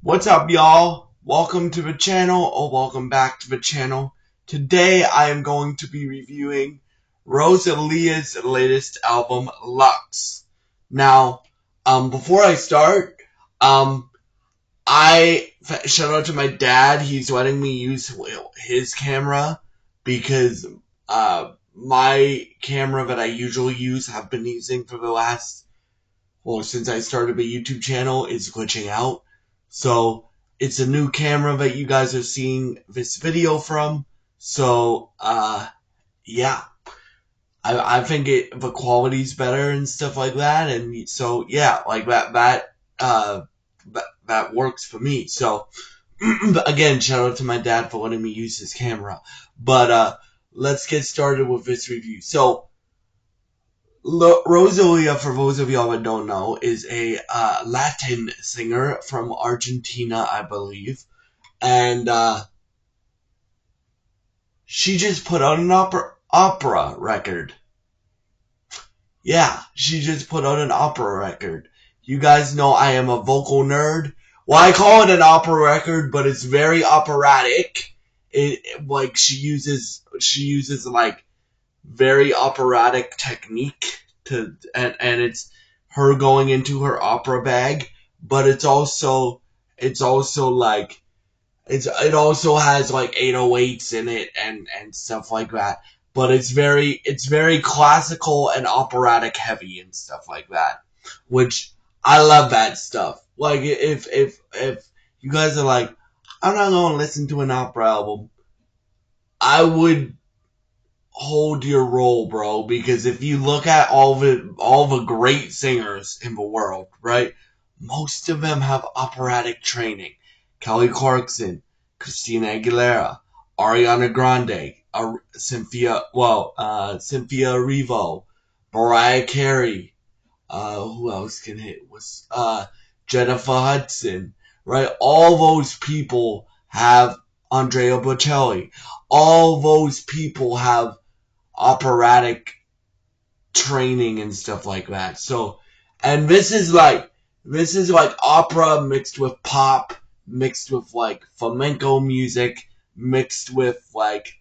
What's up, y'all? Welcome to the channel, or welcome back to the channel. Today I am going to be reviewing Rosalia's latest album, Lux. Now, before I start, shout out to my dad. He's letting me use his camera because my camera that I usually use, have been using for the last, since I started the YouTube channel, is glitching out. So it's a new camera that you guys are seeing this video from. So yeah, I think the quality's better and stuff like that, and so yeah, like that works for me. So again, shout out to my dad for letting me use his camera. But let's get started with this review. So Rosalia, for those of y'all that don't know, is a Latin singer from Argentina, I believe. And she just put out an opera record. Yeah, she just put out an opera record. You guys know I am a vocal nerd. Well, I call it an opera record, but it's very operatic. Like she uses like very operatic technique and it's her going into her opera bag, but it also like it also has like 808s in it and stuff like that. But it's very classical and operatic heavy and stuff like that, which I love that stuff. Like if you guys are like, I'm not gonna listen to an opera album, I would hold your role, bro, because if you look at all the great singers in the world, right, most of them have operatic training. Kelly Clarkson, Christina Aguilera, Ariana Grande, Cynthia Erivo, Mariah Carey, who else can hit? Was Jennifer Hudson, right? All those people have Andrea Bocelli. All those people have operatic training and stuff like that. So, and this is like opera mixed with pop, mixed with like flamenco music, mixed with like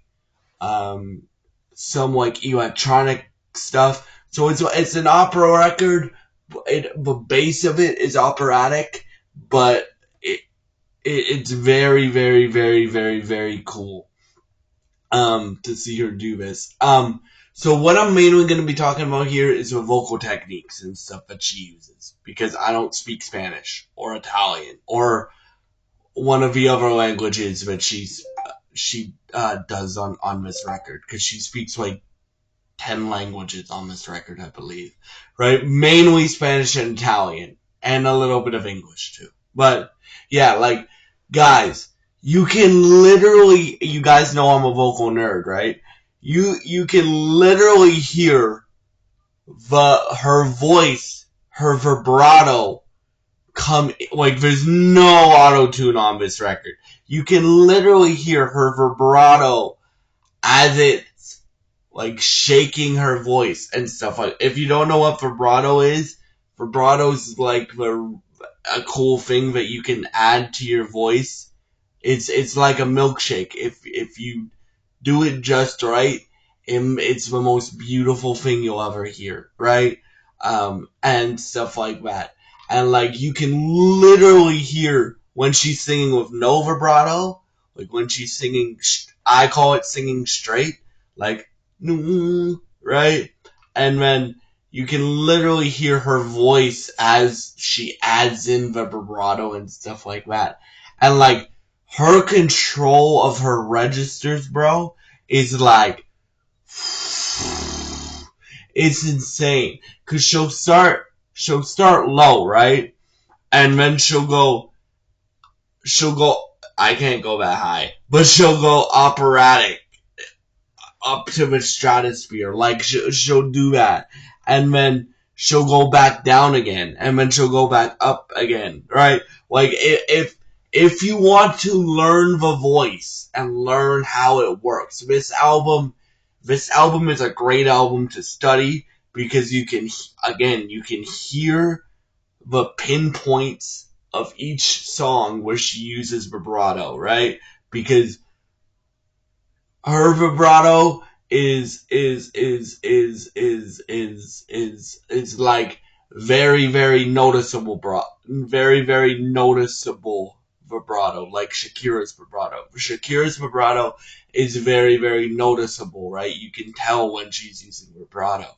some like electronic stuff. So it's an opera record. The base of it is operatic, but it's very, very, very, very, very cool to see her do this. So what I'm mainly going to be talking about here is the vocal techniques and stuff that she uses, because I don't speak Spanish or Italian or one of the other languages that she does on this record, because she speaks like 10 languages on this record, I believe, right? Mainly Spanish and Italian, and a little bit of English too. But yeah, like, guys, you guys know I'm a vocal nerd, right? You can literally hear her voice, her vibrato come, like, there's no auto-tune on this record. You can literally hear her vibrato as it's like shaking her voice and stuff. Like, if you don't know what vibrato is like a cool thing that you can add to your voice. It's like a milkshake. If you do it just right, it's the most beautiful thing you'll ever hear, right? And stuff like that. And like, you can literally hear when she's singing with no vibrato, like when she's singing, I call it singing straight, like, right? And then you can literally hear her voice as she adds in the vibrato and stuff like that. And like, her control of her registers, bro, is like, it's insane. Cause she'll start low, right? And then she'll go, I can't go that high, but she'll go operatic up to the stratosphere. Like, she'll do that. And then she'll go back down again. And then she'll go back up again, right? Like, if you want to learn the voice and learn how it works, this album is a great album to study, because you can hear the pinpoints of each song where she uses vibrato, right? Because her vibrato is like very noticeable, very noticeable vibrato, like Shakira's vibrato. Shakira's vibrato is very noticeable, right? You can tell when she's using vibrato.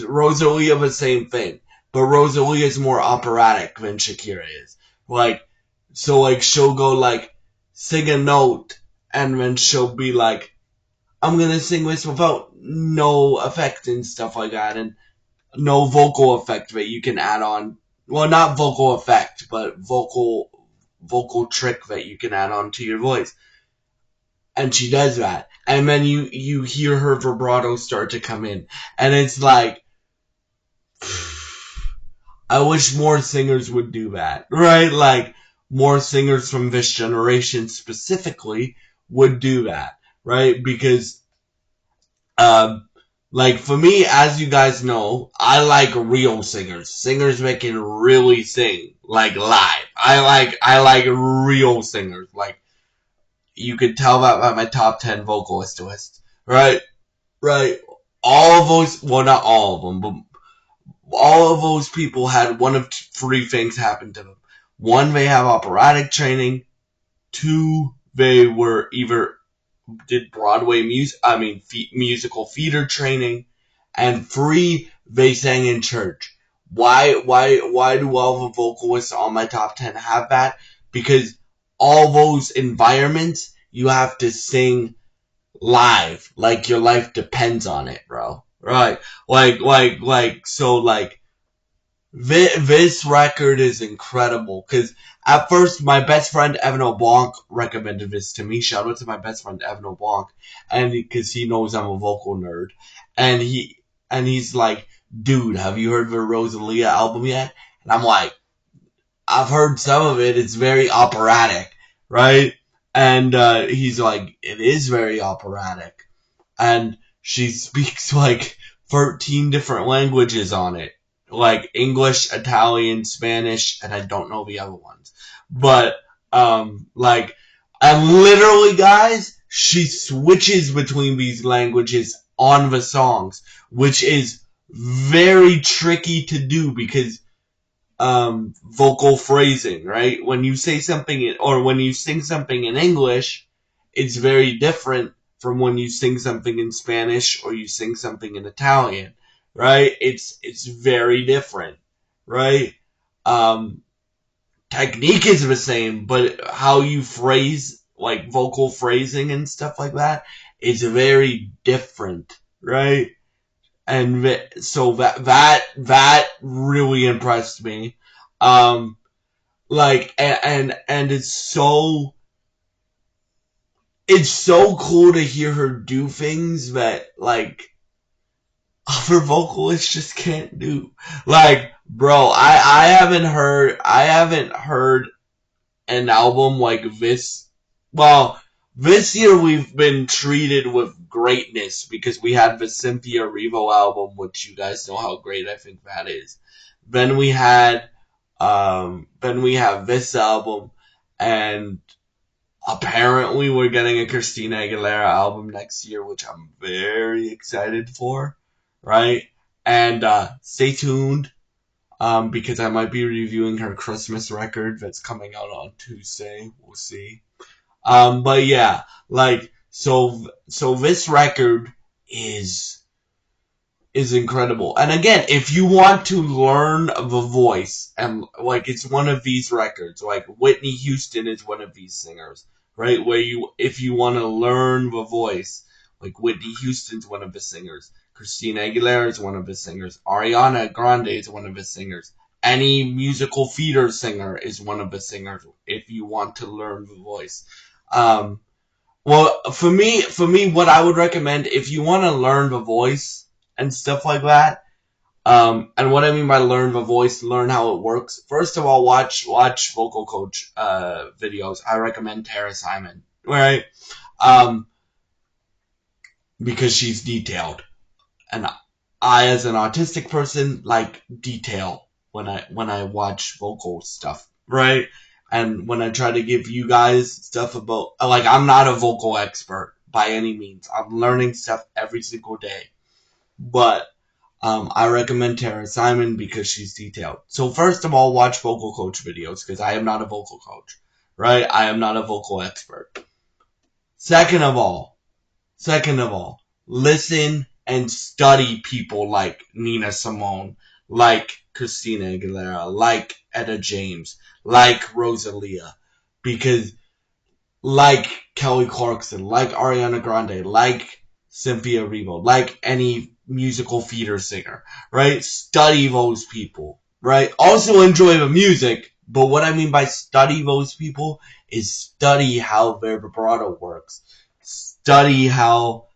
Rosalia, the same thing, but Rosalia is more operatic than Shakira is. Like, so like she'll go like sing a note, and then she'll be like, I'm gonna sing this without no effect and stuff like that, and no vocal effect that you can add on. Well, not vocal effect, but vocal trick that you can add on to your voice. And she does that, and then you hear her vibrato start to come in, and it's like, I wish more singers would do that, right? Like, more singers from this generation specifically would do that, right? Because Um, like for me, as you guys know, I like real singers, singers that can really sing, like live. I like real singers. Like you could tell that by my top 10 vocalist list, right? Right. All of those, well, not all of them, but all of those people had one of three things happen to them. One, they have operatic training. Two, they were either did Broadway musical theater training, and three, they sang in church. Why do all the vocalists on my top 10 have that? Because all those environments, you have to sing live, like your life depends on it, bro. Right? So this record is incredible because at first my best friend Evan O'Blanc recommended this to me. Shout out to my best friend Evan O'Blanc, and because he knows I'm a vocal nerd, and he's like, "Dude, have you heard the Rosalia album yet?" And I'm like, "I've heard some of it. It's very operatic, right?" And he's like, "It is very operatic." And she speaks like 13 different languages on it. Like English, Italian, Spanish, and I don't know the other ones. But, and literally, guys, she switches between these languages on the songs, which is very tricky to do because vocal phrasing, right? When you say something or when you sing something in English, it's very different from when you sing something in Spanish or you sing something in Italian, right? It's very different, right? Um, Technique is the same, but how you phrase, like vocal phrasing and stuff like that, is very different, right? And so that really impressed me. Um, and it's so cool to hear her do things that like other vocalists just can't do. Like, bro, I haven't heard an album like this. Well, this year we've been treated with greatness because we had the Cynthia Revo album, which you guys know how great I think that is. Then we have this album, and apparently we're getting a Christina Aguilera album next year, which I'm very excited for, right? And stay tuned, because I might be reviewing her Christmas record that's coming out on Tuesday. We'll see. But yeah, so this record is incredible. And again, if you want to learn the voice, and like it's one of these records, like Whitney Houston is one of these singers, right? If you want to learn the voice, like Whitney Houston's one of the singers, Christina Aguilera is one of the singers, Ariana Grande is one of the singers, any musical theater singer is one of the singers if you want to learn the voice. Um, well, for me, what I would recommend if you want to learn the voice and stuff like that, and what I mean by learn the voice, learn how it works. First of all, watch vocal coach videos. I recommend Tara Simon, right? Um, because she's detailed, and I, as an autistic person, like detail when I watch vocal stuff, right? And when I try to give you guys stuff about, like, I'm not a vocal expert by any means. I'm learning stuff every single day. But I recommend Tara Simon because she's detailed. So first of all, watch vocal coach videos because I am not a vocal coach, right? I am not a vocal expert. Second of all, listen and study people like Nina Simone, like Christina Aguilera, like Etta James, like Rosalia, because like Kelly Clarkson, like Ariana Grande, like Cynthia Erivo, like any musical theater singer, right? Study those people, right? Also enjoy the music, but what I mean by study those people is study how their vibrato works. Study how,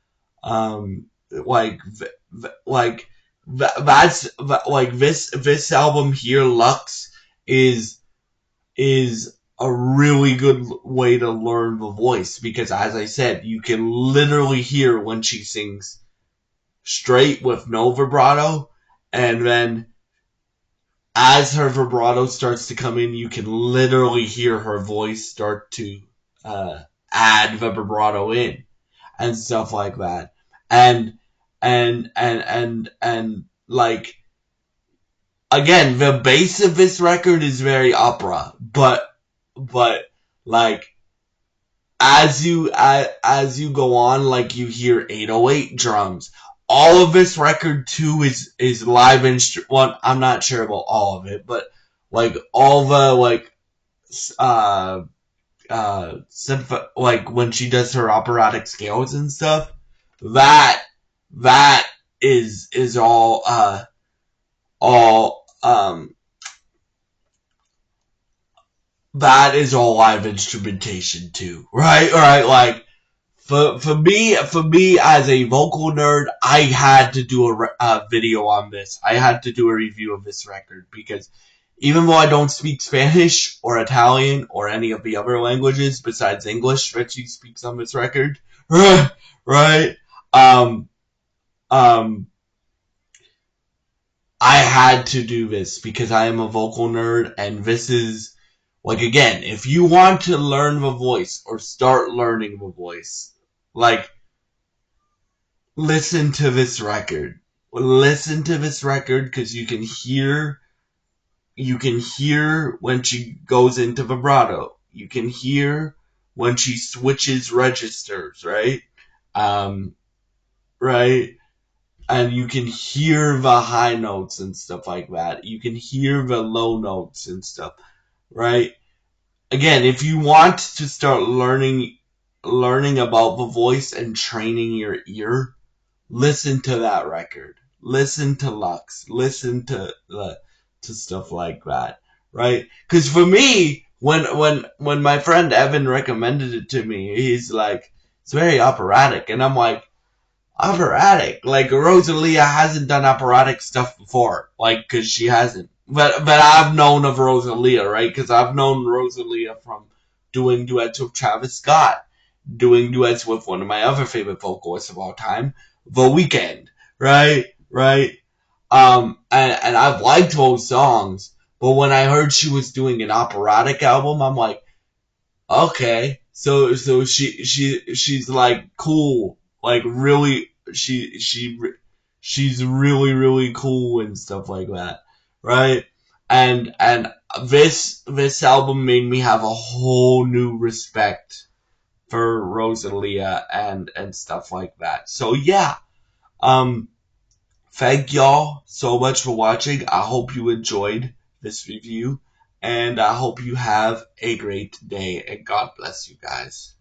like, that's, like, this album here, Lux, is a really good way to learn the voice because, as I said, you can literally hear when she sings straight with no vibrato, and then as her vibrato starts to come in, you can literally hear her voice start to add the vibrato in and stuff like that. And like, again, the bass of this record is very opera, but like, as you go on, like, you hear 808 drums. All of this record too is live well, I'm not sure about all of it, but like all the, like, uh like when she does her operatic scales and stuff, that that is all that is all live instrumentation too, right? Right, like, for me as a vocal nerd, I had to do a video on this. I had to do a review of this record because even though I don't speak Spanish or Italian or any of the other languages besides English that she speaks on this record, right? Um, um, I had to do this because I am a vocal nerd, and this is, like, again, if you want to learn the voice or start learning the voice, like, listen to this record. Listen to this record because you can hear when she goes into vibrato. You can hear when she switches registers, right? Um, right? And you can hear the high notes and stuff like that. You can hear the low notes and stuff, right? Again, if you want to start learning about the voice and training your ear, listen to that record. Listen to Lux. Listen to stuff like that, right? Because for me, when my friend Evan recommended it to me, he's like, it's very operatic, and I'm like, operatic? Like, Rosalia hasn't done operatic stuff before, like, because she hasn't. But I've known of Rosalia, right? Because I've known Rosalia from doing duets with Travis Scott, doing duets with one of my other favorite vocalists of all time, The Weeknd, right? Right? And I've liked those songs, but when I heard she was doing an operatic album, I'm like, okay, so she's like cool, like really, she's really really cool and stuff like that, right? And this album made me have a whole new respect for Rosalia and stuff like that. So yeah, um, thank y'all so much for watching. I hope you enjoyed this review, and I hope you have a great day, and God bless you guys.